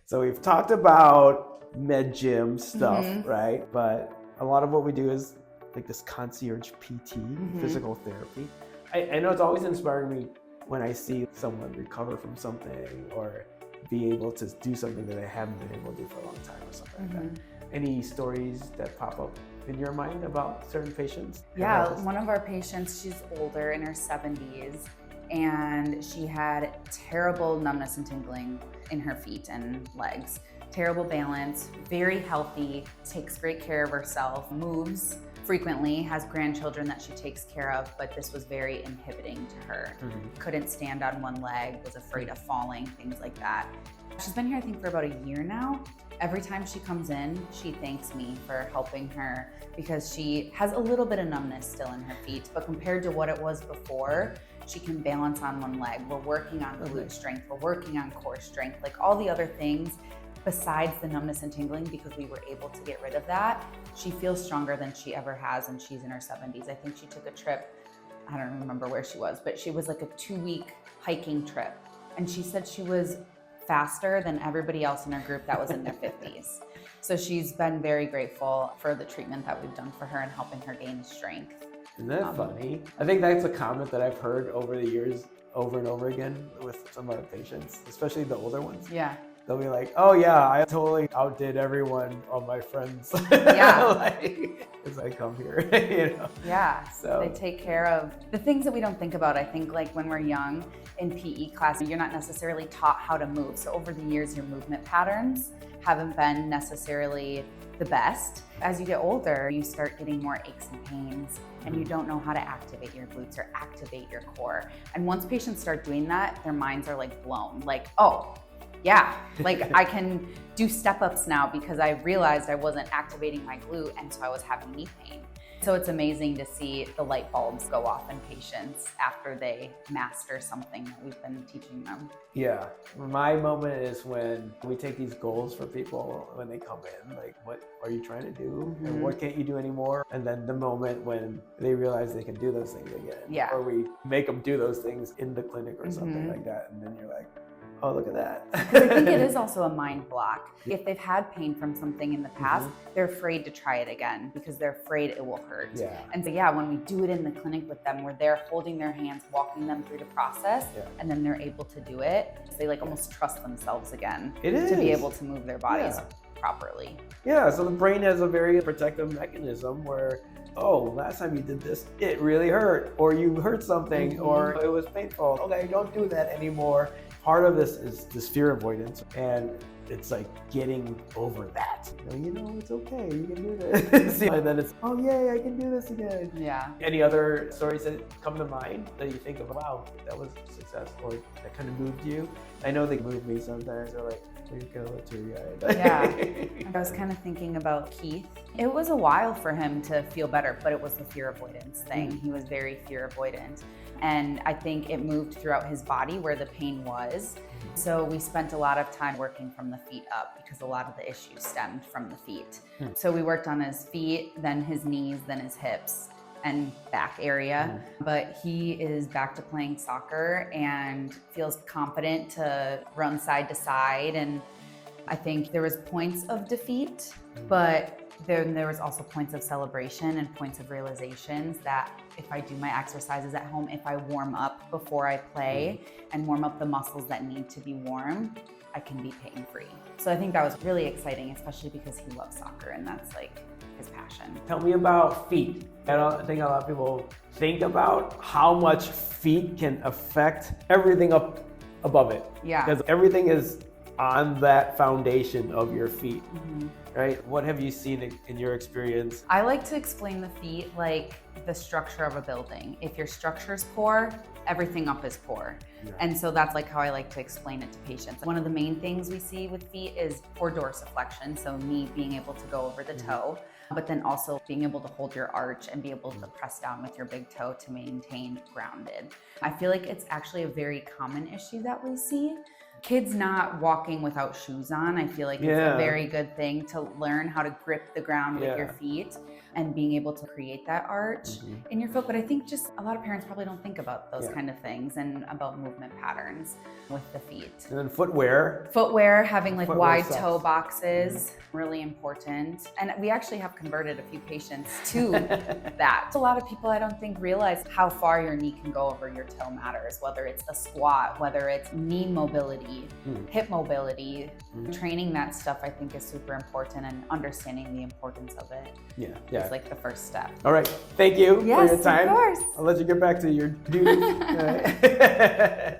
So we've talked about med gym stuff, right? But a lot of what we do is like this concierge PT, physical therapy. I know it's always inspiring me when I see someone recover from something or be able to do something that they haven't been able to do for a long time or something like that. Any stories that pop up in your mind about certain patients? Yeah, one of our patients, she's older, in her 70s, and she had terrible numbness and tingling in her feet and legs. Terrible balance, very healthy, takes great care of herself, moves frequently, has grandchildren that she takes care of, but this was very inhibiting to her. Couldn't stand on one leg, was afraid of falling, things like that. She's been here, I think, for about a year now. Every time she comes in, she thanks me for helping her because she has a little bit of numbness still in her feet, but compared to what it was before, she can balance on one leg. We're working on glute strength, we're working on core strength, like all the other things besides the numbness and tingling, because we were able to get rid of that. She feels stronger than she ever has, and she's in her 70s. I think she took a trip, I don't remember where she was, but she was like a 2-week hiking trip. And she said she was faster than everybody else in her group that was in their 50s. So she's been very grateful for the treatment that we've done for her and helping her gain strength. Isn't that funny? I think that's a comment that I've heard over the years, over and over again with some of our patients, especially the older ones. Yeah. They'll be like, oh yeah, I totally outdid everyone, all my friends. Yeah. Like, as I come here, you know? Yeah, So they take care of the things that we don't think about. I think like when we're young in PE class, you're not necessarily taught how to move. So over the years, your movement patterns haven't been necessarily the best. As you get older, you start getting more aches and pains, and you don't know how to activate your glutes or activate your core. And once patients start doing that, their minds are like blown, like, oh, yeah, like I can do step-ups now because I realized I wasn't activating my glute, and so I was having knee pain. So it's amazing to see the light bulbs go off in patients after they master something that we've been teaching them. yeah, my moment is when we take these goals for people when they come in, like what are you trying to do and what can't you do anymore? And then the moment when they realize they can do those things again. Yeah. Or we make them do those things in the clinic or something like that. And then you're like, oh, look at that. Because I think it is also a mind block. If they've had pain from something in the past, they're afraid to try it again because they're afraid it will hurt. Yeah. And so, yeah, when we do it in the clinic with them, we're there holding their hands, walking them through the process, and then they're able to do it. They like almost trust themselves again to be able to move their bodies properly. Yeah, so the brain has a very protective mechanism where, oh, last time you did this, it really hurt, or you hurt something, or it was painful. Okay, don't do that anymore. Part of this is this fear avoidance, and it's like getting over that. You know, it's okay, you can do this. And then it's, oh yay, I can do this again. Yeah. Any other stories that come to mind that you think of, wow, that was a success, or that kind of moved you? I know they move me sometimes. They're like, there you go, teary-eyed. Yeah. I was kind of thinking about Keith. It was a while for him to feel better, but it was the fear avoidance thing. He was very fear avoidant. And I think it moved throughout his body where the pain was. So we spent a lot of time working from the feet up because a lot of the issues stemmed from the feet. So we worked on his feet, then his knees, then his hips and back area. But he is back to playing soccer and feels confident to run side to side. And I think there was points of defeat, but then there was also points of celebration and points of realizations that if I do my exercises at home, if I warm up before I play and warm up the muscles that need to be warm, I can be pain-free. So I think that was really exciting, especially because he loves soccer and that's like his passion. Tell me about feet. I don't think a lot of people think about how much feet can affect everything up above it. Yeah. Because everything is on that foundation of your feet, right? What have you seen in your experience? I like to explain the feet like the structure of a building. If your structure is poor, everything up is poor. And so that's like how I like to explain it to patients. One of the main things we see with feet is poor dorsiflexion, so knee being able to go over the toe, but then also being able to hold your arch and be able to press down with your big toe to maintain grounded. I feel like it's actually a very common issue that we see. Kids not walking without shoes on, I feel like it's a very good thing to learn how to grip the ground with your feet and being able to create that arch in your foot. But I think just a lot of parents probably don't think about those kind of things and about movement patterns with the feet. And then footwear. Footwear, having like Footwear wide sucks. toe boxes, really important. And we actually have converted a few patients to that. A lot of people I don't think realize how far your knee can go over your toe matters, whether it's a squat, whether it's knee mobility, hip mobility. Training that stuff I think is super important, and understanding the importance of it is like the first step. All right, thank you for your time. Of course. I'll let you get back to your duties.